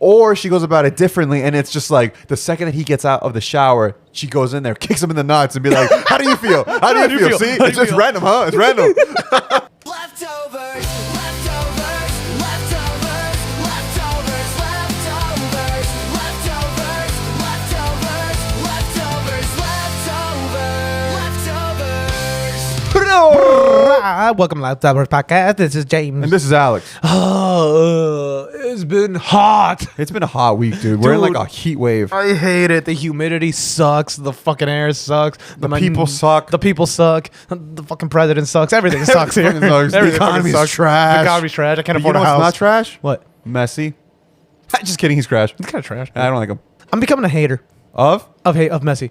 Or she goes about it differently, and it's just like the second that he gets out of the shower, she goes in there, kicks him in the nuts, and be like, "How do you feel? How do you feel? See, it's just random, huh? It's random." Leftovers, leftovers, leftovers, leftovers, leftovers, leftovers, leftovers, leftovers, leftovers. Welcome to Leftovers Podcast. This is James. And this is Alex. It's been hot. It's been a hot week, dude. We're in like a heat wave. I hate it. The humidity sucks. The fucking air sucks. The people suck. The people suck. The fucking president sucks. Everything sucks here. Everything sucks. The Everything fucking economy's sucks. trash. The economy's trash. I can't But you afford know a what's house. not trash? What? Messy. Just kidding. He's trash. It's kind of trash. I don't like him. I'm becoming a hater Of of Messi.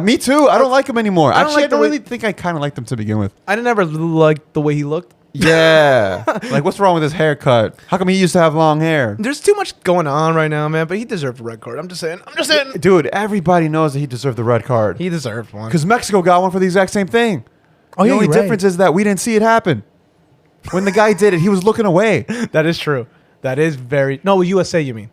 me too. I don't like him anymore. I don't Actually, like I don't the way- really think I kind of liked him to begin with. I never liked the way he looked. Yeah. Like, what's wrong with his haircut? How come he used to have long hair? There's too much going on right now, man. But he deserved a red card. I'm just saying. Dude, everybody knows that he deserved the red card. He deserved one. Because Mexico got one for the exact same thing. Oh, The yeah, only you're right. difference is that we didn't see it happen. When the guy did it, he was looking away. That is true. That is very. No, USA, you mean?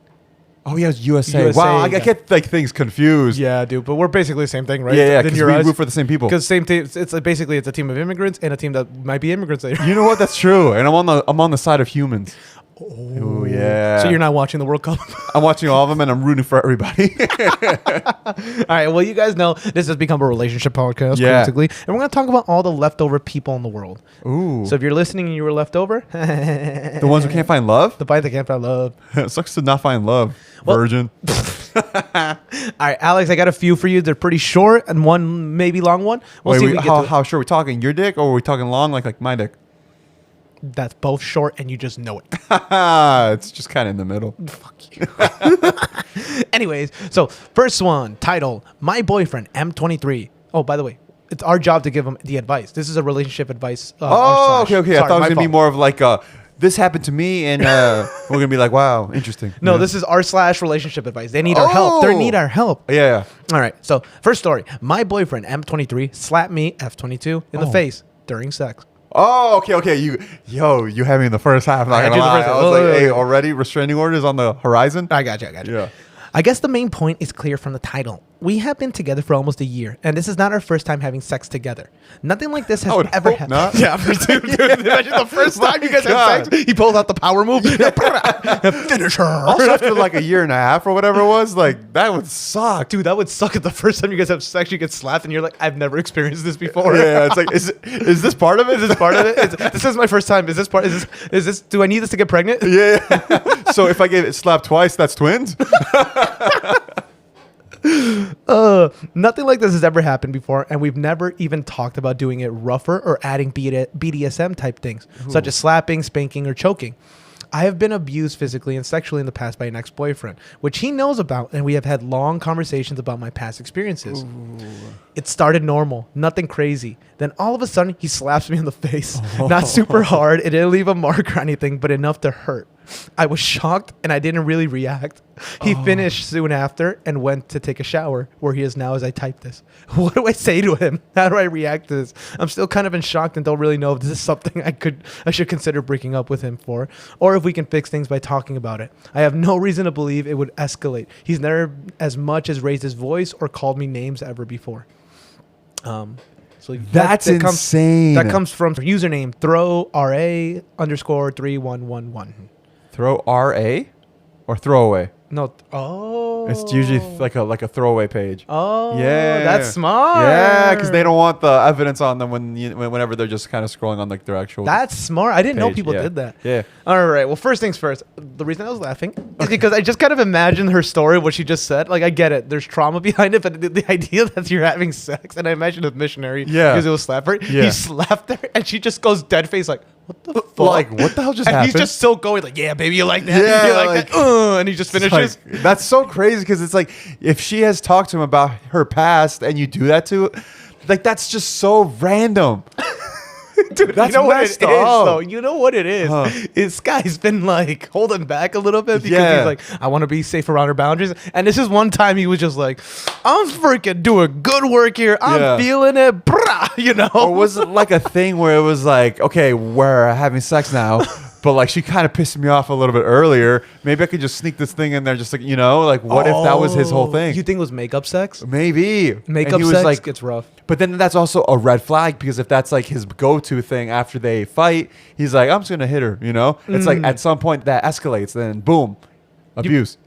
Oh, yeah, it was USA. USA, Wow, I yeah. get like things confused. Yeah, dude. But we're basically the same thing, right? Yeah, In because your we eyes? root for the same people. Because same team. It's like basically it's a team of immigrants and a team that might be immigrants later. You know what? That's true. And I'm on the side of humans. Oh, yeah. So you're not watching the World Cup. I'm watching all of them and I'm rooting for everybody. All right. Well, you guys know this has become a relationship podcast, Yeah. basically, and we're gonna talk about all the leftover people in the world. Ooh. So if you're listening and you were left over, The ones who can't find love? the fight that can't find love. It sucks to not find love. Well- Virgin. All right, Alex, I got a few for you. They're pretty short and one maybe long one. We'll see if we get to it. how sure are we talking? Your dick or are we talking long like my dick? That's both short, and you just know it. It's just kind of in the middle. Fuck you. Anyways, so first one, title, My Boyfriend, M23. Oh, by the way, it's our job to give him the advice. This is a relationship advice. Oh, okay. I Sorry, thought it was my going to be fault. more of like, this happened to me and we're going to be like, wow, interesting. No, Yeah. this is r/ relationship advice. They need our help. They Oh. need our help. Yeah. All right, so first story. My boyfriend, M23, slapped me, F22, in the Oh. face during sex. Oh, okay. You had me in the first half. Not I gonna did the lie. first half. I was Wait, like, wait, hey, wait. already restraining orders on the horizon? I got you. Yeah. I guess the main point is clear from the title. We have been together for almost a year, and this is not our first time having sex together. Nothing like this has I would ever hope happened. not. Yeah, for dude, imagine the first time you guys have God. sex, he pulls out the power move. Finish her. Also, after like a year and a half or whatever it was, like, that would suck. Dude, that would suck if the first time you guys have sex, you get slapped, and you're like, I've never experienced this before. Yeah, it's like, is this part of it? Is this part of it? This is my first time. Is this? Do I need this to get pregnant? Yeah. So if I get slapped twice, that's twins? Nothing like this has ever happened before, and we've never even talked about doing it rougher or adding BDSM type things, such as slapping, spanking, or choking. I have been abused physically and sexually in the past by an ex-boyfriend, which he knows about, and we have had long conversations about my past experiences. It started normal, nothing crazy. Then all of a sudden, he slaps me in the face. Not super hard. It didn't leave a mark or anything, but enough to hurt. I was shocked, and I didn't really react. He finished soon after and went to take a shower, where he is now as I type this. What do I say to him? How do I react to this? I'm still kind of in shock and don't really know if this is something I should consider breaking up with him for, or if we can fix things by talking about it. I have no reason to believe it would escalate. He's never as much as raised his voice or called me names ever before. So That's insane. That comes from username throw_RA_3111. Throw RA or throwaway? No. Oh. It's usually like a throwaway page. Oh. Yeah. That's smart. Yeah, because they don't want the evidence on them whenever they're just kind of scrolling on like their actual. That's smart. I didn't know page, people yeah. did that. Yeah. All right. Well, first things first. The reason I was laughing is because I just kind of imagined her story, what she just said. Like, I get it. There's trauma behind it, but the idea that you're having sex, and I imagine a missionary, Yeah. because it was slap her. Yeah. He slapped her, and she just goes dead face, like, what the fuck? Like, what the hell just and happened? he's just still going, like, yeah, baby, you like that? Yeah, you like like- that? And he just It's finishes. like- that's so crazy because it's like if she has talked to him about her past and you do that to, like, that's just so random. Dude, That's you know what it is, messed up. though? You know what it is? Huh. This guy's been like holding back a little bit because Yeah. he's like, I want to be safe around her boundaries. And this is one time he was just like, I'm freaking doing good work here. I'm Yeah. feeling it. Brah, you know? Or was it like a thing where it was like, okay, we're having sex now, but like she kind of pissed me off a little bit earlier. Maybe I could just sneak this thing in there, just like, you know, like what if that was his whole thing? You think it was makeup sex? Maybe. Makeup And he was sex like, gets rough. but then that's also a red flag because if that's like his go-to thing after they fight, he's like, I'm just gonna hit her. You know, it's like at some point that escalates, then boom, abuse.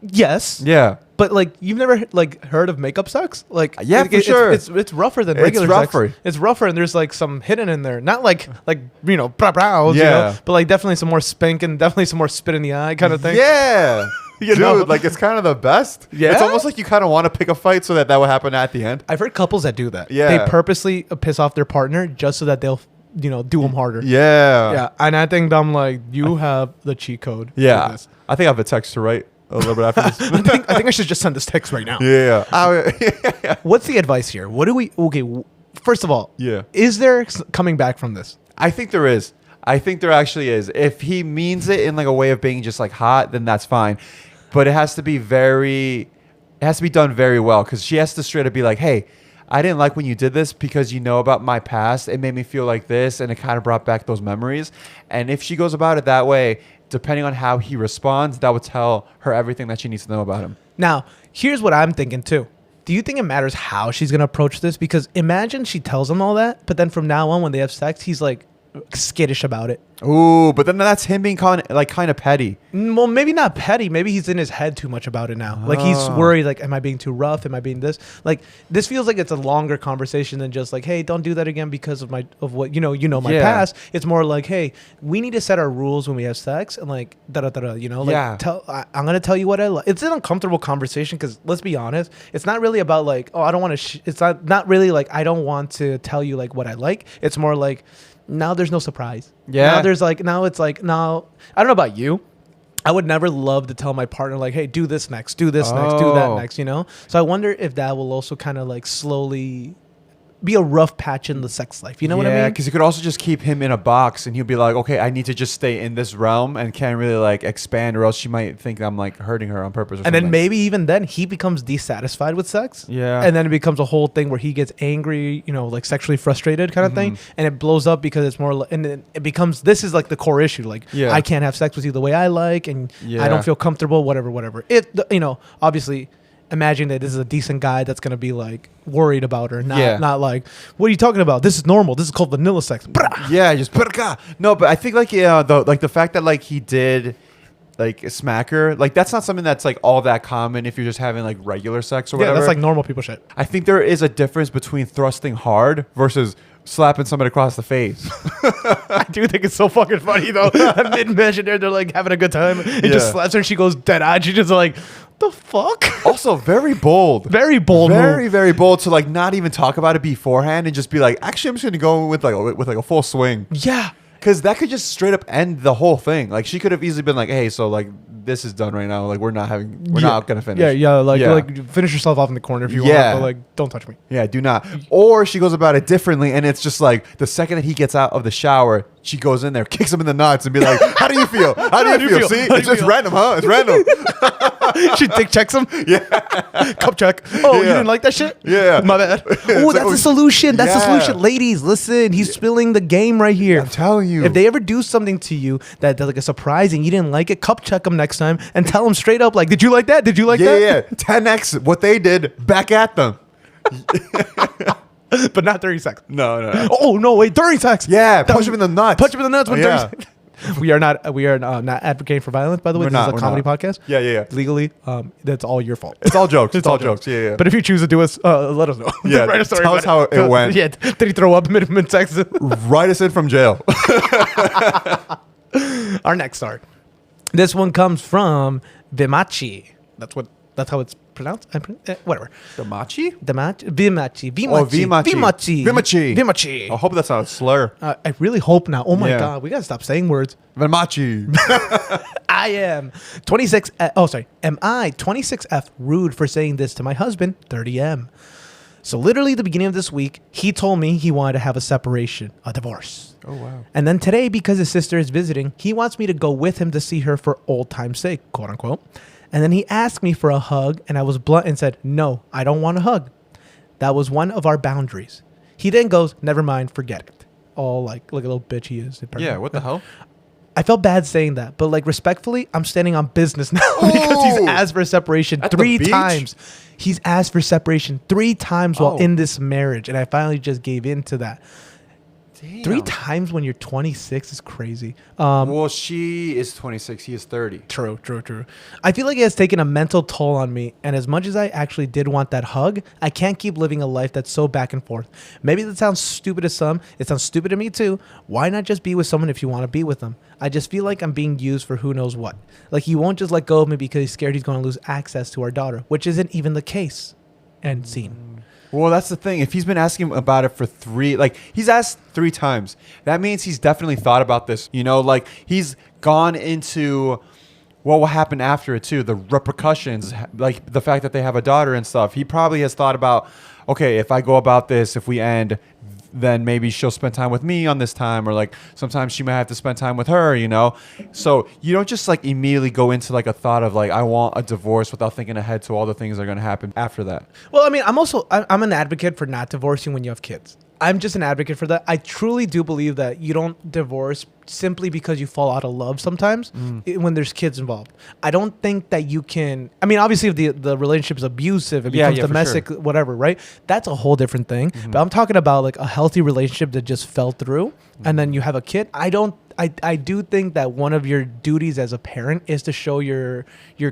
Yes. Yeah. But like you've never like heard of makeup sex? Like Yeah, for sure. It's rougher than It's regular rougher. sex. It's rougher and there's like some hidden in there. Not like you know, brows, you Yeah. know, but like definitely some more spanking, definitely some more spit in the eye kind of thing. Yeah. You Dude, know? like it's kind of the best. Yeah? It's almost like you kind of want to pick a fight so that would happen at the end. I've heard couples that do that. Yeah. They purposely piss off their partner just so that they'll, you know, do them harder. Yeah. Yeah. And I think I'm like, you have the cheat code. for Yeah. this. I think I have a text to write a little bit after this. I think I should just send this text right now. Yeah. What's the advice here? What do we? Okay, first of all, Yeah. is there coming back from this? I think there is. I think there actually is. If he means it in like a way of being just like hot, then that's fine. But it has to be done very well because she has to straight up be like, hey, I didn't like when you did this because you know about my past. It made me feel like this and it kind of brought back those memories. And if she goes about it that way, depending on how he responds, that would tell her everything that she needs to know about him. Now, here's what I'm thinking too. Do you think it matters how she's gonna approach this? Because imagine she tells him all that, but then from now on, when they have sex, he's like skittish about it. Ooh, but then that's him being kind of petty. Well, maybe not petty. Maybe he's in his head too much about it now. Like he's worried. Like, am I being too rough? Am I being this? Like, this feels like it's a longer conversation than just like, hey, don't do that again because of what you know my Yeah. past. It's more like, hey, we need to set our rules when we have sex and like da da da da. You know, like Yeah. I'm gonna tell you what I like. It's an uncomfortable conversation because let's be honest, it's not really about like, oh, I don't want to. It's not really like I don't want to tell you like what I like. It's more like. Now there's no surprise. Yeah. Now it's like, now, I don't know about you. I would never love to tell my partner like, hey, do this next, do this next, do that Oh. next, you know? So I wonder if that will also kind of like slowly be a rough patch in the sex life. You know what I Yeah, mean? because you could also just keep him in a box and he'll be like, okay, I need to just stay in this realm and can't really like expand or else she might think I'm like hurting her on purpose or And then something. maybe even then he becomes dissatisfied with sex. Yeah. And then it becomes a whole thing where he gets angry, you know, like sexually frustrated kind of thing. And it blows up because it's more, and then it becomes, this is like the core issue. Like, Yeah. I can't have sex with you the way I like and I Yeah. don't feel comfortable, whatever. You know, obviously imagine that this is a decent guy that's going to be like worried about her. Not like, what are you talking about? This is normal. This is called vanilla sex. Brah. Yeah, just no, but I think like the fact that like he did like smack her, like that's not something that's like all that common if you're just having like regular sex or Yeah, whatever. that's like normal people shit. I think there is a difference between thrusting hard versus slapping somebody across the face. I do think it's so fucking funny though. Mid-measure there, they're like having a good time. He Yeah. just slaps her and she goes dead-eyed. She's just like, the fuck? Also, very bold. Very bold Very, move. very bold to like not even talk about it beforehand and just be like, actually, I'm just gonna go with like a full swing. Yeah. Because that could just straight up end the whole thing. Like she could have easily been like, "Hey, so like this is done right now. Like we're not gonna finish." Yeah. Like finish yourself off in the corner if you Yeah. want, but like don't touch me. Yeah, do not. Or she goes about it differently, and it's just like the second that he gets out of the shower, she goes in there, kicks him in the nuts, and be like, "How do you feel? How do you feel? See, How do it's you just feel?" random, huh? It's random." She dick checks him. Yeah. Cup check. Oh, you Yeah. didn't like that shit? Yeah. My bad. Oh, like, that's oh, the solution. That's the yeah. solution. Ladies, listen. He's spilling the game right here. I'm telling you. If they ever do something to you that's like a surprise and you didn't like it, cup check them next time and tell them straight up, like, did you like that? Did you like yeah, that? yeah, 10x what they did back at them. But not during sex. No. Oh, no, wait. During sex. Yeah, That punch was- him in the nuts. Punch him in the nuts when Oh, during yeah. sex. We are not advocating for violence, by the way. We're This not, is a we're comedy not. podcast. Yeah. Legally, that's all your fault. It's all jokes. It's all jokes. Yeah. But if you choose to do us, let us know. Yeah, Write a story tell about us how it went. Yeah, did he throw up mid sex? Write us in from jail. Our next star. This one comes from Vimachi. That's how it's pronounced. Whatever. The machi? Vimachi. Oh, Vimachi. Vimachi. I hope that's not a slur. I really hope not. Oh my Yeah. god, we gotta stop saying words. Vimachi. I am 26. Am I 26F rude for saying this to my husband, 30M? So literally the beginning of this week, he told me he wanted to have a separation, a divorce. Oh, wow. And then today, because his sister is visiting, he wants me to go with him to see her for old time's sake, quote unquote. And then he asked me for a hug, and I was blunt and said, no, I don't want a hug. That was one of our boundaries. He then goes, never mind, forget it. all like a little bitch he is. Yeah, what the hell? I felt bad saying that, but like respectfully, I'm standing on business now because he's Ooh. asked for separation At the 3 beach? times. He's asked for separation 3 times while Oh. in this marriage, and I finally just gave in to that. Damn. 3 times when you're 26 is crazy. Well, she is 26. He is 30. True. I feel like it has taken a mental toll on me, and as much as I actually did want that hug, I can't keep living a life that's so back and forth. Maybe that sounds stupid to some. It sounds stupid to me too. Why not just be with someone if you want to be with them? I just feel like I'm being used for who knows what. Like he won't just let go of me because he's scared he's going to lose access to our daughter, which isn't even the case. End scene. Well, that's the thing. If he's been asking about it for he's asked 3 times. That means he's definitely thought about this. You know, like he's gone into what will happen after it too, the repercussions, like the fact that they have a daughter and stuff. He probably has thought about, okay, if I go about this, if we end, then maybe she'll spend time with me on this time, or like sometimes she might have to spend time with her, you know? So you don't just like immediately go into like a thought of like, I want a divorce without thinking ahead to all the things that are going to happen after that. Well, I mean, I'm an advocate for not divorcing when you have kids. I'm just an advocate for that. I truly do believe that you don't divorce simply because you fall out of love sometimes when there's kids involved. I don't think that you can. I mean, obviously, if the relationship is abusive, it becomes for domestic, sure. whatever, right? That's a whole different thing. But I'm talking about like a healthy relationship that just fell through and then you have a kid. I do think that one of your duties as a parent is to show your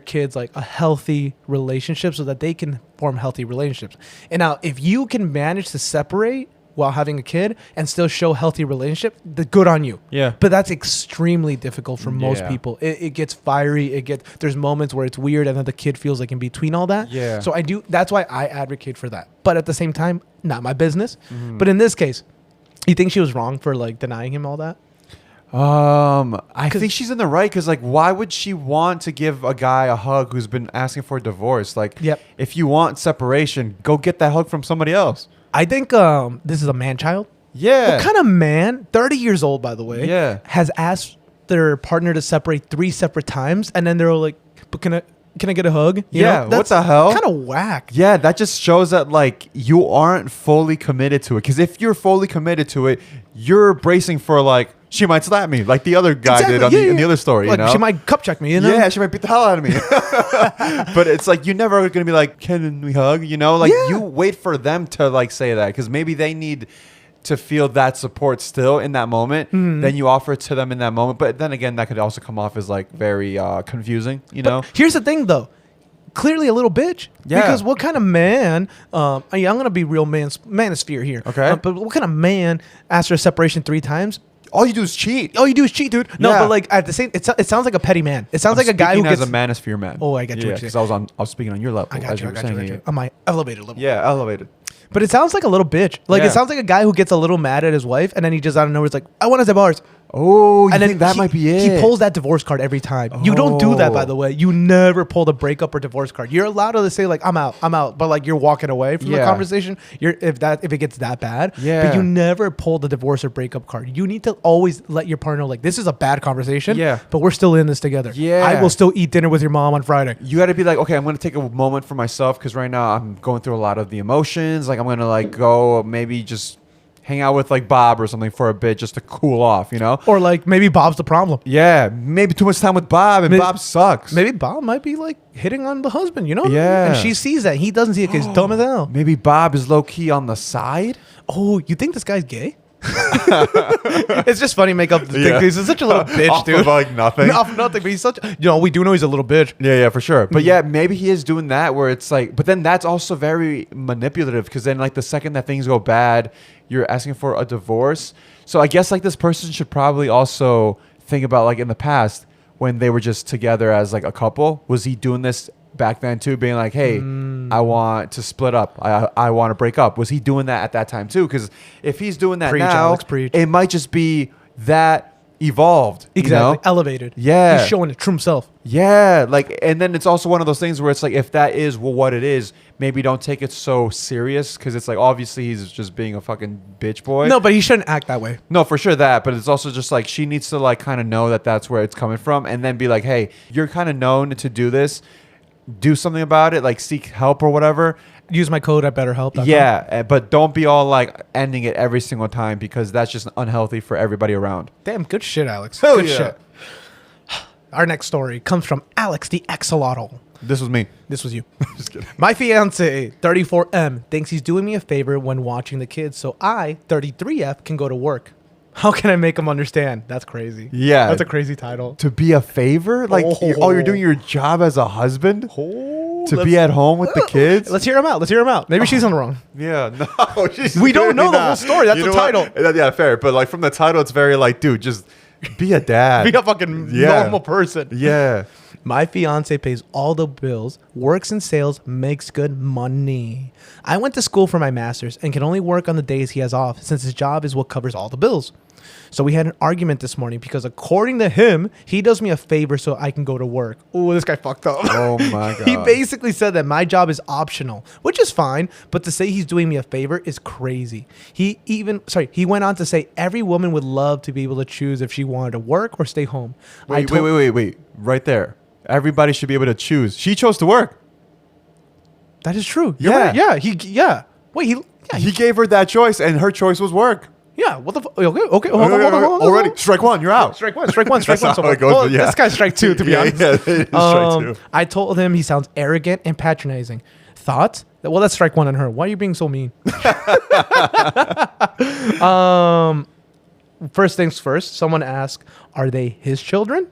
kids like a healthy relationship so that they can form healthy relationships. And now, if you can manage to separate while having a kid and still show healthy relationship, good on you. Yeah. But that's extremely difficult for most Yeah. people. It gets fiery. There's moments where it's weird and then the kid feels like in between all that. Yeah. So that's why I advocate for that. But at the same time, not my business. Mm-hmm. But in this case, you think she was wrong for like denying him all that? I think she's in the right because, like, why would she want to give a guy a hug who's been asking for a divorce? Like, Yep. if you want separation, go get that hug from somebody else. I think this is a man-child. Yeah. What kind of man, 30 years old, by the way, Yeah. has asked their partner to separate 3 separate times, and then they're like, "But can I get a hug?" Yeah, what the hell? Kind of whack. Yeah, that just shows that, like, you aren't fully committed to it. Because if you're fully committed to it, you're bracing for, like, she might slap me, like the other guy did on in the other story, Like you know? she might cup check me, you know? Yeah, she might beat the hell out of me. But it's like, you're never going to be like, can we hug? You know, like Yeah. you wait for them to like say that because maybe they need to feel that support still in that moment. Mm-hmm. Then you offer it to them in that moment. But then again, that could also come off as like very confusing, you know? Here's the thing, though. Clearly a little bitch. Yeah. Because what kind of man? I'm gonna be real manosphere here. Okay. But what kind of man after a separation 3 times? All you do is cheat. All you do is cheat, dude. No, Yeah. but like at the same, it sounds like a petty man. It sounds like a guy who as gets. a manosphere man. Oh, I got you Yeah, what you're because I was speaking on your level. I got as you. were saying it. On my elevated level. Yeah, elevated. But it sounds like a little bitch. Like Yeah. it sounds like a guy who gets a little mad at his wife, and then he just out of nowhere is like, "I want a divorce." Oh, you And then think that might be it? He pulls that divorce card every time. You don't do that, by Oh. the way. You never pull the breakup or divorce card. You're allowed to say like, I'm out, but like you're walking away from the Yeah. conversation. If it gets that bad. Yeah. But you never pull the divorce or breakup card. You need to always let your partner know like this is a bad conversation. Yeah. But we're still in this together. Yeah. I will still eat dinner with your mom on Friday. You got to be like, okay, I'm going to take a moment for myself because right now I'm going through a lot of the emotions. Like I'm going to like go maybe just hang out with like Bob or something for a bit just to cool off, you know? Or like maybe Bob's the problem. Yeah, maybe too much time with Bob and Maybe- Bob sucks. Maybe Bob might be like hitting on the husband, you know? Yeah. And she sees that. He doesn't see it because he's dumb as hell. Maybe Bob is low key on the side. Oh, you think this guy's gay? It's just funny make up the Yeah. thing. He's such a little bitch, Off dude. of, like, nothing. Off nothing, but he's such. We do know he's a little bitch. Yeah, for sure. But yeah, maybe he is doing that where it's like, but then that's also very manipulative because then like the second that things go bad, you're asking for a divorce. So I guess like this person should probably also think about like in the past when they were just together as like a couple, was he doing this back then too, being like, hey, I want to split up. I want to break up. Was he doing that at that time too? Because if he's doing that Preach, now, Alex, preach. it might just be that evolved. Exactly. You know? Elevated. Yeah. He's showing the true himself. Yeah, like, and then it's also one of those things where it's like, if that is what it is, maybe don't take it so serious because it's like, obviously he's just being a fucking bitch boy. No, but he shouldn't act that way. No, for sure that, but it's also just like she needs to like kind of know that that's where it's coming from and then be like, hey, you're kind of known to do this. do something about it, like seek help or whatever. Use my code at BetterHelp. Yeah, but don't be all like ending it every single time because that's just unhealthy for everybody around. Damn, good shit, Alex. Hell Good yeah. shit. Our next story comes from Alex the Axolotl. This was me. This was you. Just kidding. My fiance, 34M, thinks he's doing me a favor when watching the kids, so I, 33F, can go to work. How can I make him understand? That's crazy. Yeah. That's a crazy title. To be a favor, like you're doing your job as a husband to be at home with the kids. Let's hear him out. Let's hear him out. Maybe she's on the wrong. Yeah, no, she's We don't know clearly the whole not. story. That's You the know what? title. Yeah, fair. But like from the title, it's very like, dude, just be a dad. Be a fucking Yeah. normal person. Yeah. My fiance pays all the bills, works in sales, makes good money. I went to school for my master's and can only work on the days he has off since his job is what covers all the bills. So we had an argument this morning because according to him, he does me a favor so I can go to work. Oh, this guy fucked up. Oh my god. He basically said that my job is optional, which is fine, but to say he's doing me a favor is crazy. He went on to say every woman would love to be able to choose if she wanted to work or stay home. Wait. Right there. Everybody should be able to choose. She chose to work. That is true. Yeah. Right. Yeah. Wait, He gave her that choice, and her choice was work. yeah. What the okay. Hold on. Already, strike one. You're out. Strike one. Strike one. That's So how it goes, well, but yeah. this guy's strike two, to be honest. Yeah, it is strike two. I told him he sounds arrogant and patronizing. Thoughts? Well, that's strike one on her. Why are you being so mean? First things first, someone asked, are they his children?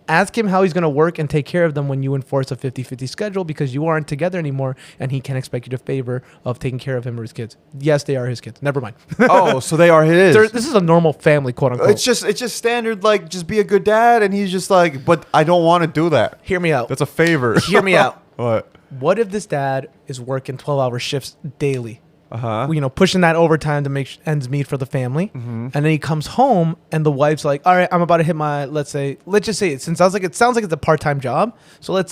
Ask him how he's going to work and take care of them when you enforce a 50-50 schedule because you aren't together anymore and he can't expect you to favor of taking care of him or his kids. Yes, they are his kids. Never mind. Oh, so they are his. This is a normal family, quote unquote. It's just standard, like, just be a good dad, and he's just like, but I don't want to do that. Hear me out. That's a favor. Hear me out. What? What if this dad is working 12-hour shifts daily? Uh-huh. You know, pushing that overtime to make ends meet for the family. Mm-hmm. And then he comes home and the wife's like, all right, I'm about to hit my, let's just say it sounds like it's a part-time job. So let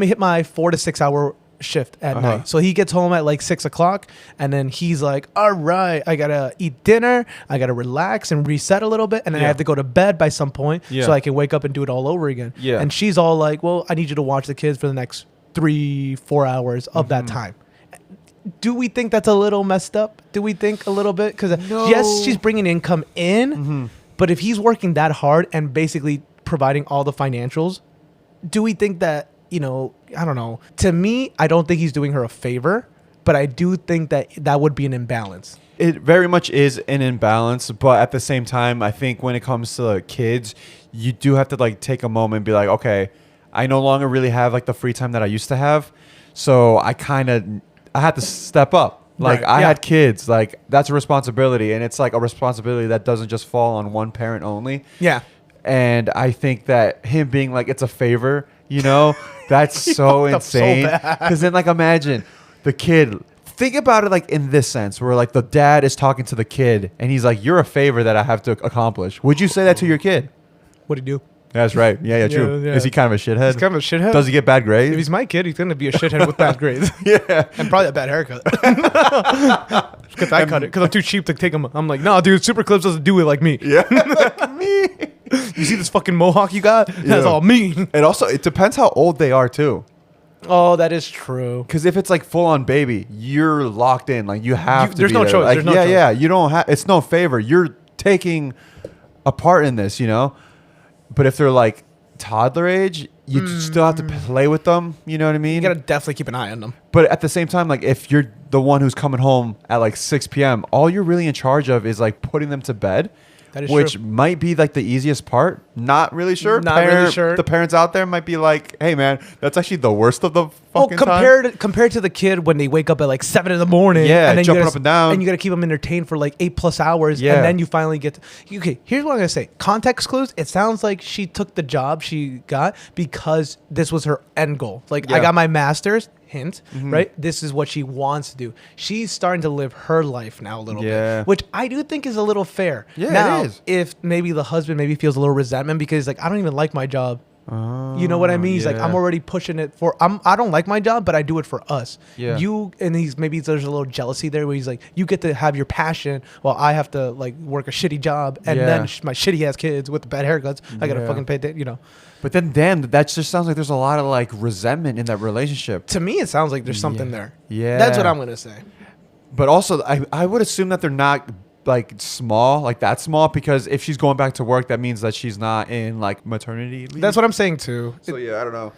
me hit my 4 to 6 hour shift at Uh-huh. night. So he gets home at like 6 o'clock and then he's like, all right, I got to eat dinner. I got to relax and reset a little bit. And then I Yeah. have to go to bed by some point Yeah. so I can wake up and do it all over again. Yeah. And she's all like, well, I need you to watch the kids for the next 3-4 hours of that Mm-hmm. time. Do we think that's a little messed up? Do we think a little bit? Because No. yes, she's bringing income in, but if he's working that hard and basically providing all the financials, do we think that, you know, I don't know. To me, I don't think he's doing her a favor, but I do think that that would be an imbalance. It very much is an imbalance, but at the same time, I think when it comes to kids, you do have to like take a moment and be like, okay, I no longer really have like the free time that I used to have, so I had to step up. Like Right, I yeah. had kids, like that's a responsibility, and it's like a responsibility that doesn't just fall on one parent only. Yeah. And I think that him being like it's a favor, you know, that's He so fucked up so insane. bad. Because then like imagine the kid. Think about it like in this sense, where like the dad is talking to the kid, and he's like, "You're a favor that I have to accomplish." Would you say that to your kid? What'd he do? That's right. Yeah, true. Yeah. Is he kind of a shithead? He's kind of a shithead. Does he get bad grades? If he's my kid, he's going to be a shithead with bad grades. Yeah. And probably a bad haircut. Because I cut it. Because I'm too cheap to take him. I'm like, no, dude, Super Clips doesn't do it like me. Yeah. Me. You see this fucking mohawk you got? That's Yeah. all me. And also, it depends how old they are too. Oh, that is true. Because if it's like full on baby, you're locked in. Like you have to. There's be no there. choice. Like, There's no yeah, choice. yeah. You don't have. It's no favor. You're taking a part in this, you know. But if they're like toddler age, you still have to play with them. You know what I mean? You got to definitely keep an eye on them. But at the same time, like if you're the one who's coming home at like 6 p.m., all you're really in charge of is like putting them to bed. That is which true. might be like the easiest part. Not really sure. Not really sure. The parents out there might be like, "Hey, man, that's actually the worst of the Well, fucking time." compared to the kid when they wake up at like 7 in the morning, Yeah, and then jumping you gotta, up and down. and you got to keep them entertained for like 8+ hours, Yeah. and then you finally get. Okay, here's what I'm gonna say. Context clues. It sounds like she took the job she got because this was her end goal. Like I Yeah. got my master's. Hint, right? This is what she wants to do. She's starting to live her life now a little Yeah. bit, which I do think is a little fair. Yeah, it now, is. if maybe the husband maybe feels a little resentment because like I don't even like my job You know what I mean? He's like, yeah. I'm already pushing it for. I don't like my job, but I do it for us. Yeah. You and maybe there's a little jealousy there where he's like, you get to have your passion, while I have to like work a shitty job, and Yeah. then my shitty ass kids with the bad haircuts, I gotta Yeah. fucking pay. You know. But then, damn, that just sounds like there's a lot of like resentment in that relationship. To me, it sounds like there's something Yeah. there. Yeah. That's what I'm gonna say. But also, I would assume that they're not like small, like that small, because if she's going back to work, that means that she's not in like maternity leave. That's what I'm saying too. So yeah, I don't know.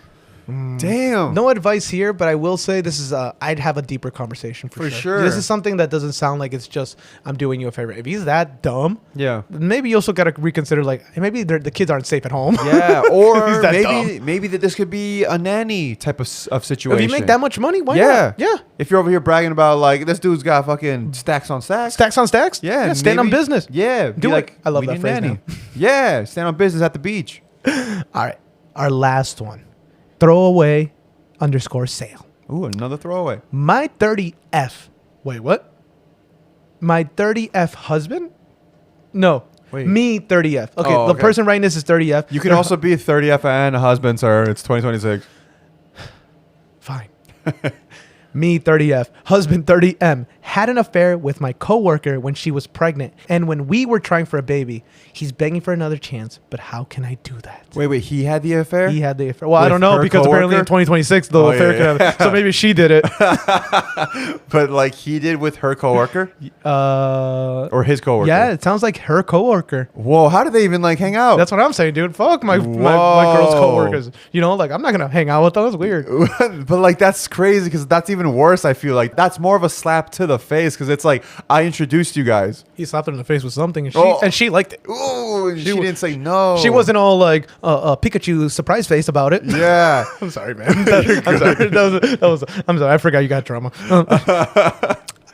Damn. No advice here, but I will say this is I'd have a deeper conversation for, For sure. This is something that doesn't sound like it's just I'm doing you a favor. If he's that dumb, Yeah. maybe you also got to reconsider like maybe the kids aren't safe at home. Yeah, or He's that maybe that this could be a nanny type of If situation. you make that much money, why yeah, not? Yeah. If you're over here bragging about like this dude's got fucking stacks on stacks. Stacks on stacks? Yeah, stand on maybe- business. Yeah, be Do it. like, I love we that need a phrase nanny. now. Yeah, stand on business at the beach. All right. Our last one. Throwaway _sale. Ooh, another throwaway. My 30F. Wait, what? My 30F husband? No. Wait. Me 30F. Okay, Oh, the okay. person writing this is 30F. You can Their also be 30F and a husband, sir. It's 2026. Fine. Me, 30F, husband 30M, had an affair with my coworker when she was pregnant. And when we were trying for a baby, he's begging for another chance. But how can I do that? Wait, he had the affair? He had the affair. Well, I With don't know her because apparently in coworker? 2026, the Oh, affair yeah, could yeah. have. So maybe she did it. But like he did with her coworker or his coworker? Yeah, it sounds like her coworker. Whoa, how did they even like hang out? That's what I'm saying, dude. Fuck my girl's Whoa. coworkers. You know, like I'm not gonna hang out with them. That's weird. But like that's crazy because that's even worse. I feel like that's more of a slap to the face because it's like I introduced you guys. He slapped her in the face with something, and Oh. she liked it. Ooh, and she wa- didn't say no. She wasn't all like Pikachu surprise face about it. Yeah. I'm sorry, man. I'm sorry. I'm sorry. I forgot you got drama.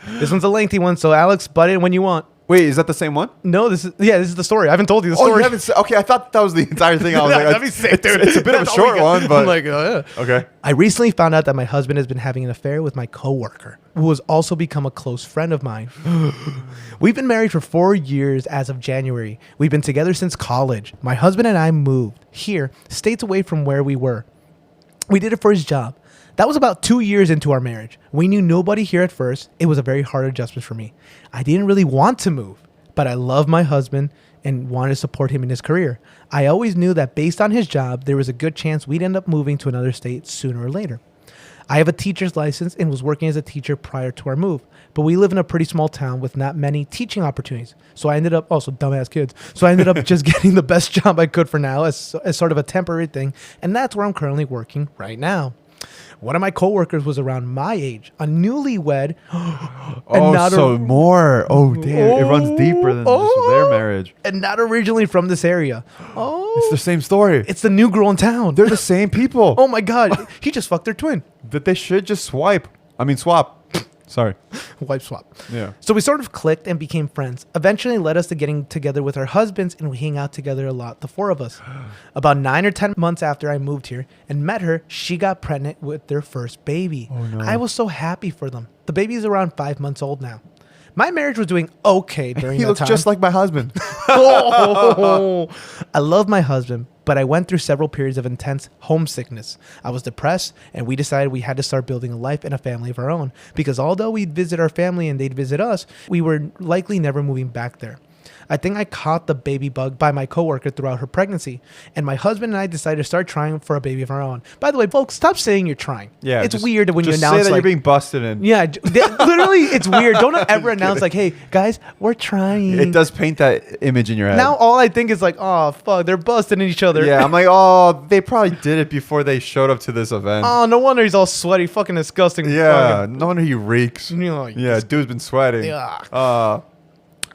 This one's a lengthy one, so Alex, butt in when you want. Wait, is that the same one? No, this is the story. I haven't told you the Oh, story. you haven't. Okay, I thought that was the entire thing. I was like, That'd be sick, dude. It's a bit of a That's all we short got. one, but I'm like, oh, yeah. okay. I recently found out that my husband has been having an affair with my coworker, who has also become a close friend of mine. We've been married for 4 years as of January. We've been together since college. My husband and I moved here, states away from where we were. We did it for his job. That was about 2 years into our marriage. We knew nobody here at first. It was a very hard adjustment for me. I didn't really want to move, but I love my husband and wanted to support him in his career. I always knew that based on his job, there was a good chance we'd end up moving to another state sooner or later. I have a teacher's license and was working as a teacher prior to our move, but we live in a pretty small town with not many teaching opportunities. So I ended up, also dumbass kids, so I ended up just getting the best job I could for now as sort of a temporary thing, and that's where I'm currently working right now. One of my coworkers was around my age, a newlywed. More. Oh, damn. It runs deeper than just their marriage. And not originally from this area. Oh, It's the same story. it's the new girl in town. They're the same people. Oh my God, he just fucked their twin. That they should just swap. Sorry. Wipe swap. Yeah. So we sort of clicked and became friends. Eventually led us to getting together with our husbands, and we hang out together a lot, the four of us. About 9 or 10 months after I moved here and met her, she got pregnant with their first baby. Oh, no. I was so happy for them. The baby is around 5 months old now. My marriage was doing okay during He that looks time. just like my husband. Oh, I love my husband, but I went through several periods of intense homesickness. I was depressed, and we decided we had to start building a life and a family of our own. Because although we'd visit our family and they'd visit us, we were likely never moving back there. I think I caught the baby bug by my coworker throughout her pregnancy, and my husband and I decided to start trying for a baby of our own. By the way, folks, stop saying you're trying. Yeah. It's just- weird when you just announce say that like, you're being busted in. yeah, literally, it's weird. Don't ever announce like, "Hey guys, we're trying." It does paint that image in your head. Now all I think is like, oh fuck, they're busting each other. Yeah, I'm like, oh, they probably did it before they showed up to this event. Oh, no wonder he's all sweaty, fucking disgusting. Yeah, no wonder he reeks. You know, Yeah, dude's been sweating. Yeah.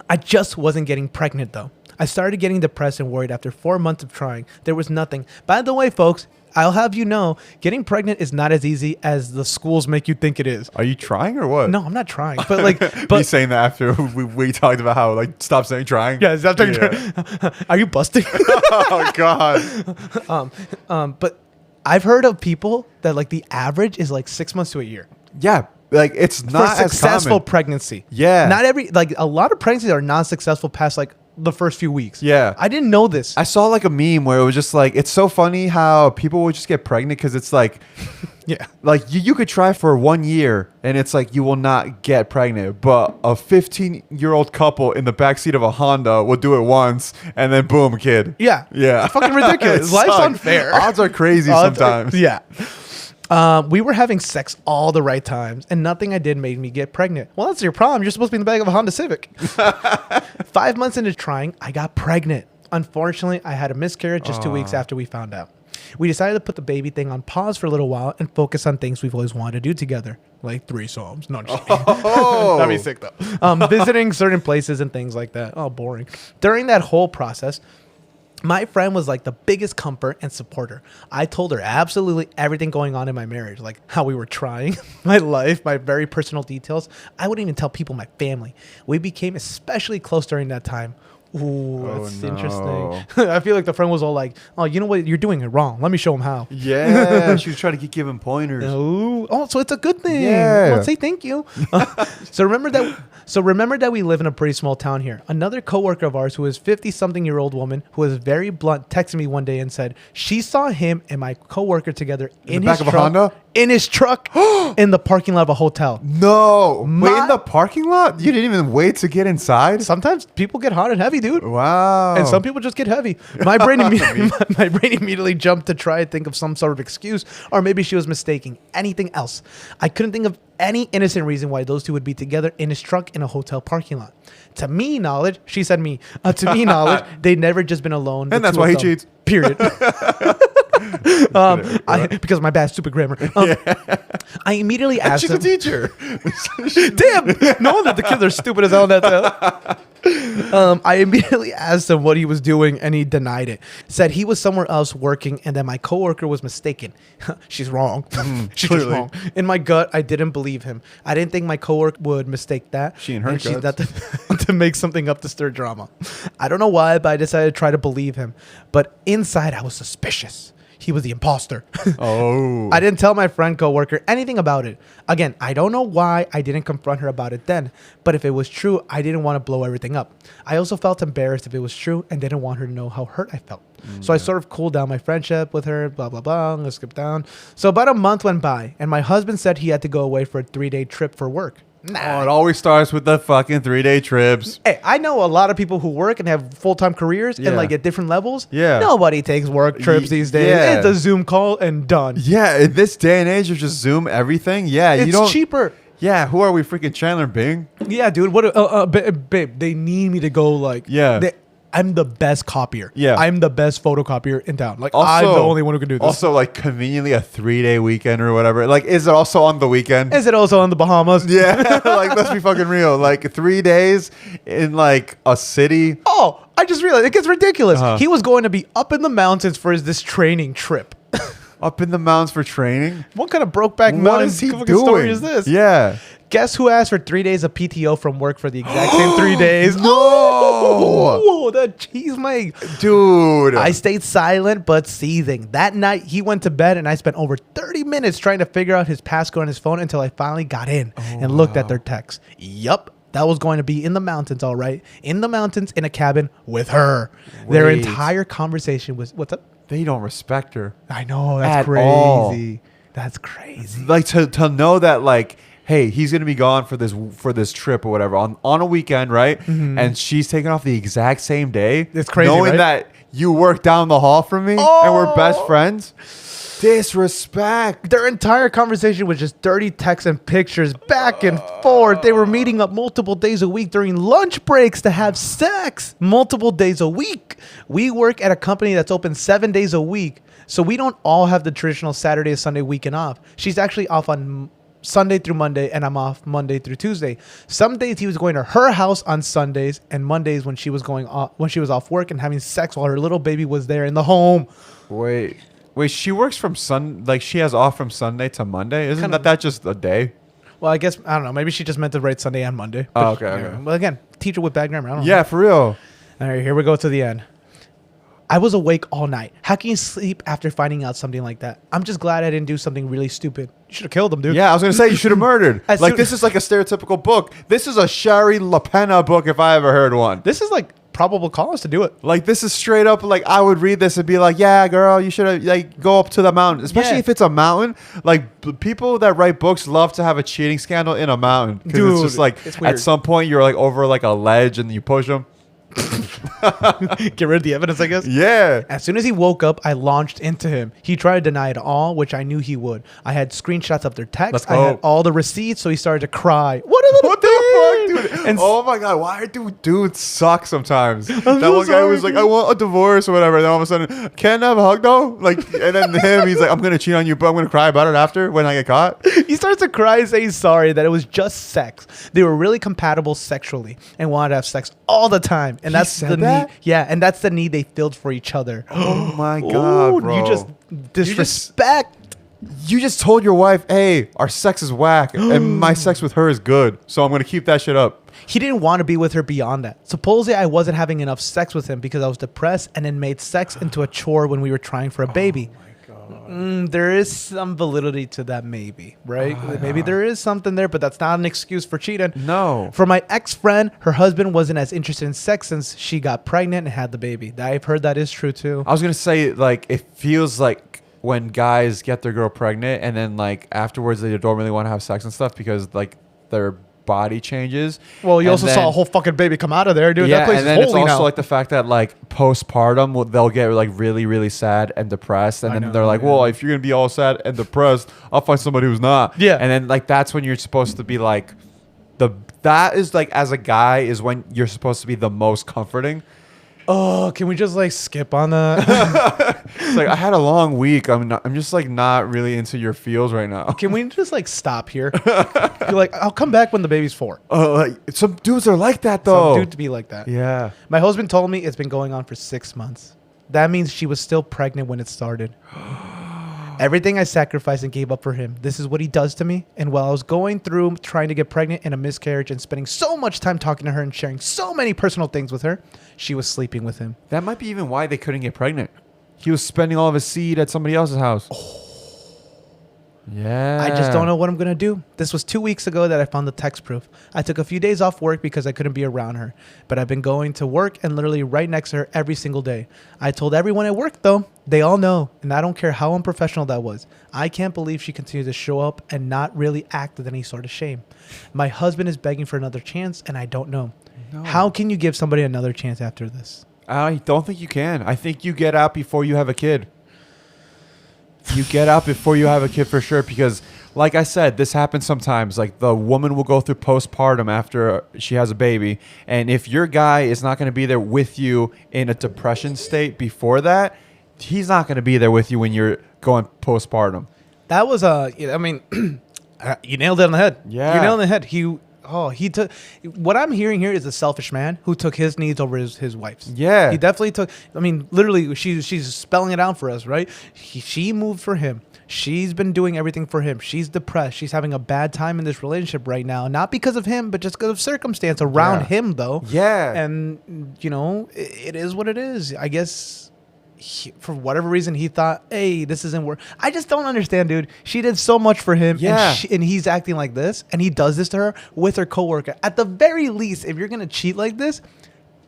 I just wasn't getting pregnant though. I started getting depressed and worried after 4 months of trying. There was nothing. By the way, folks, I'll have you know, getting pregnant is not as easy as the schools make you think it is. Are you trying or what? No, I'm not trying. But like, Me but saying that after we talked about how like stop saying trying. yeah, is that are you busting? Oh God. But I've heard of people that like the average is like 6 months to a year. Yeah, like it's For not successful as common. pregnancy. Yeah. Not every, like a lot of pregnancies are not successful past like the first few weeks. Yeah. I didn't know this. I saw like a meme where it was just like, it's so funny how people would just get pregnant because it's like, Yeah. like you could try for 1 year and it's like you will not get pregnant, but a 15-year-old couple in the backseat of a Honda will do it once and then boom, kid. Yeah. Yeah. Fucking ridiculous. It Life's sucks. unfair. Odds are crazy Odds are- sometimes. Yeah. We were having sex all the right times, and nothing I did made me get pregnant. Well, that's your problem. You're supposed to be in the back of a Honda Civic. 5 months into trying, I got pregnant. Unfortunately, I had a miscarriage just 2 weeks after we found out. We decided to put the baby thing on pause for a little while and focus on things we've always wanted to do together, like threesomes. No, I'm just kidding. Oh. That'd be sick though. Visiting certain places and things like that. Oh, boring. During that whole process, my friend was like the biggest comfort and supporter. I told her absolutely everything going on in my marriage, like how we were trying, my life, my very personal details. I wouldn't even tell people my family. We became especially close during that time. Ooh, Oh, that's no. interesting. I feel like the friend was all like, "Oh, you know what? You're doing it wrong. Let me show him how." Yeah. She was trying to keep giving pointers. Ooh. Oh, so it's a good thing. Yeah. Well, say thank you. So remember that we live in a pretty small town here. Another coworker of ours who is 50-something-year-old woman who was very blunt texted me one day and said she saw him and my coworker together in the back his of a truck, Honda? in his truck in the parking lot of a hotel. No. Wait, My- in the parking lot? You didn't even wait to get inside? Sometimes people get hot and heavy, dude. Wow. And some people just get heavy. My brain, my brain immediately jumped to try and think of some sort of excuse, or maybe she was mistaking anything else. I couldn't think of any innocent reason why those two would be together in his truck in a hotel parking lot. To me knowledge, she said me. To me knowledge, they'd never just been alone. the And that's two why of he them. cheats. Period. Because of my bad stupid grammar. I immediately asked She's a him. teacher. Damn! No wonder the kids are stupid as hell in that town. I immediately asked him what he was doing, and he denied it. Said he was somewhere else working, and that my coworker was mistaken. She's wrong. She's just clearly. wrong. In my gut, I didn't believe him. I didn't think my coworker would mistake that. She and her she's guts. not to make something up to stir drama. I don't know why, but I decided to try to believe him. But inside, I was suspicious. He was the imposter. Oh. I didn't tell my friend coworker anything about it. Again, I don't know why I didn't confront her about it then, but if it was true, I didn't want to blow everything up. I also felt embarrassed if it was true and didn't want her to know how hurt I felt. So I sort of cooled down my friendship with her, blah, blah, blah. I'm going to skip down. So about a month went by, and my husband said he had to go away for a 3-day trip for work. Oh, it always starts with the fucking 3-day trips. Hey, I know a lot of people who work and have full-time careers Yeah. and like at different levels. Yeah. Nobody takes work trips these days. Yeah. It's a Zoom call and done. Yeah, in this day and age of just Zoom everything. Yeah, you It's don't. cheaper. Yeah, who are we, freaking Chandler Bing? Yeah, dude. What? Babe, they need me to go. Like, Yeah. I'm the best copier. Yeah. I'm the best photocopier in town. Like, Also, I'm the only one who can do this. Also, like conveniently a 3-day weekend or whatever. Like, is it also on the weekend? Is it also on the Bahamas? Yeah, like let's be fucking real. Like 3 days in like a city. Oh, I just realized it gets ridiculous. Uh-huh. He was going to be up in the mountains for this training trip. Up in the mountains for training. What kind of brokeback What mountain is he fucking doing? story is this? Yeah. Guess who asked for 3 days of PTO from work for the exact same 3 days? No! Oh, that cheese mate. Dude. I stayed silent but seething. That night, he went to bed, and I spent over 30 minutes trying to figure out his passcode on his phone until I finally got in and looked at their text. Yup. That was going to be in the mountains, all right. In the mountains, in a cabin with her. Their Wait. entire conversation was, what's up? They don't respect her. I know, that's At crazy. all. That's crazy. Like to know that like, hey, he's gonna be gone for this trip or whatever on a weekend, right? And she's taking off the exact same day. It's crazy, knowing right? that you work down the hall from me and we're best friends. Disrespect. Their entire conversation was just dirty texts and pictures back and forth. They were meeting up multiple days a week during lunch breaks to have sex multiple days a week. We work at a company that's open 7 days a week, so we don't all have the traditional Saturday, Sunday weekend off. She's actually off on Sunday through Monday, and I'm off Monday through Tuesday. Some days he was going to her house on Sundays, and Mondays when she was off work and having sex while her little baby was there in the home. Wait, she works from she has off from Sunday to Monday. Isn't that just a day? Well, I guess, I don't know. Maybe she just meant to write Sunday and Monday. Oh, But, okay. Well, again, teacher with bad grammar. I don't know. Yeah, for real. All right, here we go to the end. I was awake all night. How can you sleep after finding out something like that? I'm just glad I didn't do something really stupid. You should have killed him, dude. Yeah, I was gonna say you should have murdered. As Like soon- this is like a stereotypical book. This is a Shari LaPena book if I ever heard one. This is like probable cause to do it. Like, this is straight up, like, I would read this and be like, yeah, girl, you should, like, go up to the mountain. Especially Yeah. if it's a mountain. Like, people that write books love to have a cheating scandal in a mountain. Because it's Dude, just, like, it's at weird. some point, you're, like, over, like, a ledge and you push them. Get rid of the evidence, I guess. Yeah. As soon as he woke up, I launched into him. He tried to deny it all, which I knew he would. I had screenshots of their Let's texts. I go. had all the receipts, so he started to cry. What a little What the fuck, dude? And Oh my god, why do dudes suck sometimes? That so one guy sorry, was like, dude. I want a divorce or whatever. And then all of a sudden, can I have a hug though? Like, and then him, he's like, I'm gonna cheat on you, but I'm gonna cry about it after when I get caught. he starts to cry and say he's sorry, that it was just sex. They were really compatible sexually and wanted to have sex all the time. And He that's said the that? need. Yeah, and that's the need they filled for each other. Oh my god, Ooh, bro. you just disrespect. You just told your wife, hey, our sex is whack and my sex with her is good. So I'm gonna keep that shit up. He didn't want to be with her beyond that. Supposedly, I wasn't having enough sex with him because I was depressed and then made sex into a chore when we were trying for a baby. There is some validity to that, maybe, right? Maybe there is something there, but that's not an excuse for cheating. No. For my ex-friend, her husband wasn't as interested in sex since she got pregnant and had the baby. I've heard that is true too. I was gonna say, like, it feels like when guys get their girl pregnant and then like afterwards they don't really want to have sex and stuff because like their body changes. Well, you And also saw then- a whole fucking baby come out of there, dude. yeah, That place and then is it's holy also now. like the fact that like postpartum they'll get like really really sad and depressed, and I then know, they're like, yeah. well, if you're gonna be all sad and depressed, I'll find somebody who's not. Yeah. and then like that's when you're supposed to be like that is like as a guy is when you're supposed to be the most comforting. Oh, can we just like skip on that? It's like I had a long week. I'm just like not really into your feels right now. Can we just like stop here? You're like, I'll come back when the baby's 4. Like some dudes are like that Some though. dude to be like that. Yeah. My husband told me it's been going on for 6 months. That means she was still pregnant when it started. Everything I sacrificed and gave up for him. This is what he does to me. And while I was going through trying to get pregnant in a miscarriage and spending so much time talking to her and sharing so many personal things with her, she was sleeping with him. That might be even why they couldn't get pregnant. He was spending all of his seed at somebody else's house. Yeah. I just don't know what I'm going to do. This was 2 weeks ago that I found the text proof. I took a few days off work because I couldn't be around her. But I've been going to work and literally right next to her every single day. I told everyone at work, though. They all know. And I don't care how unprofessional that was. I can't believe she continued to show up and not really act with any sort of shame. My husband is begging for another chance, and I don't know. No. How can you give somebody another chance after this? I don't think you can. I think you get out before you have a kid. You get out before you have a kid for sure because, like I said, this happens sometimes. Like the woman will go through postpartum after she has a baby. And if your guy is not going to be there with you in a depression state before that, he's not going to be there with you when you're going postpartum. That was I mean, you nailed it on the head. Yeah. You nailed it on the head. He took. What I'm hearing here is a selfish man who took his needs over his wife's. Yeah. He definitely took. I mean, literally, she's spelling it out for us, right? She moved for him. She's been doing everything for him. She's depressed. She's having a bad time in this relationship right now, not because of him, but just because of circumstance around Yeah. him, though. Yeah. And it is what it is. I guess. For whatever reason, he thought, hey, this isn't work. I just don't understand, dude. She did so much for him, Yeah. and he's acting like this, and he does this to her with her coworker. At the very least, if you're gonna cheat like this,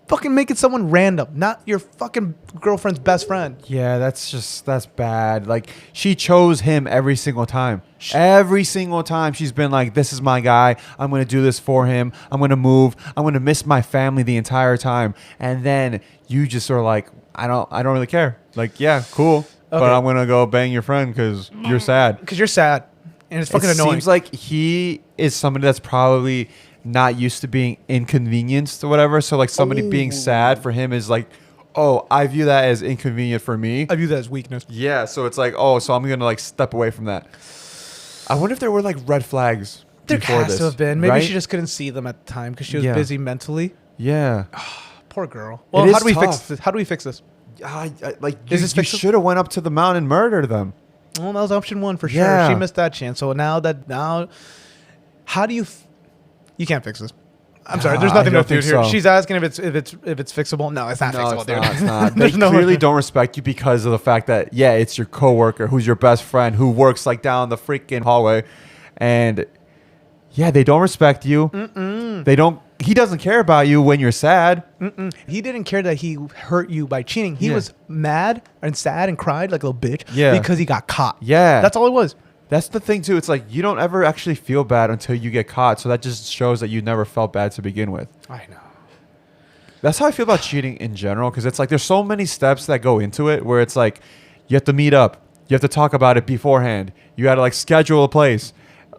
fucking make it someone random, not your fucking girlfriend's best friend. Yeah, that's bad. Like she chose him every single time. Every single time she's been like, this is my guy. I'm going to do this for him. I'm going to move. I'm going to miss my family the entire time. And then you just are like, I don't really care. Like, yeah, cool. But Okay. I'm going to go bang your friend because you're sad. Because you're sad, and it's fucking It annoying. seems like he is somebody that's probably not used to being inconvenienced or whatever. So like somebody being sad for him is like, oh, I view that as inconvenient for me. I view that as weakness. Yeah, so it's like, oh, so I'm gonna like step away from that. I wonder if there were like red flags There before has this. to have been. Maybe right? she just couldn't see them at the time because she was Yeah. busy mentally. Yeah. Poor girl. Well, is how do we fix tough. this? How do we fix this? Like Is you, this you fixable? should have went up to the mountain and murdered them. Well, that was option 1 for sure. Yeah. She missed that chance. So now, how do you? You can't fix this. I'm sorry. There's I nothing to don't do think here. so. She's asking if it's fixable. No, it's not No, fixable, it's dude. not. It's not. They There's no clearly way. don't respect you because of the fact that yeah, it's your coworker who's your best friend who works like down the freaking hallway, and yeah, they don't respect you. They don't he doesn't care about you when you're sad. He didn't care that he hurt you by cheating. He Yeah. was mad and sad and cried like a little bitch Yeah. because he got caught. Yeah. That's all it was. That's the thing too. It's like you don't ever actually feel bad until you get caught. So that just shows that you never felt bad to begin with. I know. That's how I feel about cheating in general, because it's like there's so many steps that go into it where it's like you have to meet up, you have to talk about it beforehand, you got to like schedule a place,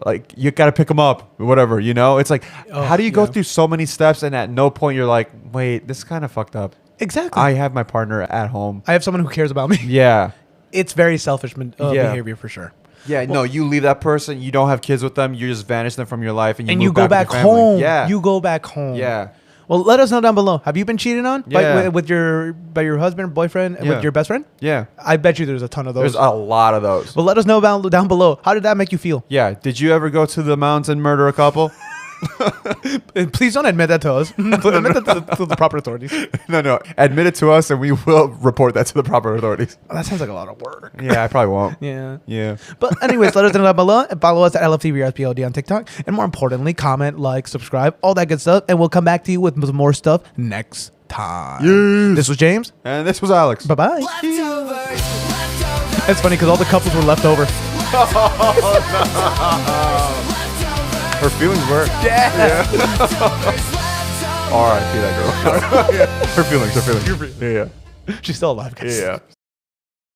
like you got to pick them up, whatever, you know? It's like, Oh, how do you go yeah. through so many steps and at no point you're like, wait, this is kind of fucked up. Exactly. I have my partner at home. I have someone who cares about me. Yeah. It's very selfish Yeah. behavior for sure. Yeah, no, you leave that person, you don't have kids with them, you just vanish them from your life and you And move you go back with your family. home. Yeah. You go back home. Yeah. Well, let us know down below. Have you been cheated on Yeah. with your husband, boyfriend, and Yeah. with your best friend? Yeah. I bet you there's a ton of those. There's a lot of those. But let us know down below. How did that make you feel? Yeah. Did you ever go to the mountains and murder a couple? Please don't admit that to us. Admit that to the proper authorities. No. Admit it to us and we will report that to the proper authorities. That sounds like a lot of work. Yeah, I probably won't. Yeah. Yeah. But anyways, let us know down below and follow us at LFTVRSPOD on TikTok. And more importantly, comment, like, subscribe, all that good stuff. And we'll come back to you with some more stuff next time. Yes. This was James. And this was Alex. Bye-bye. Leftovers, leftovers. It's funny because all the couples were left over. Her feelings were. Yeah. R.I.P. that girl. Her feelings. Yeah. She's still alive, guys. Yeah.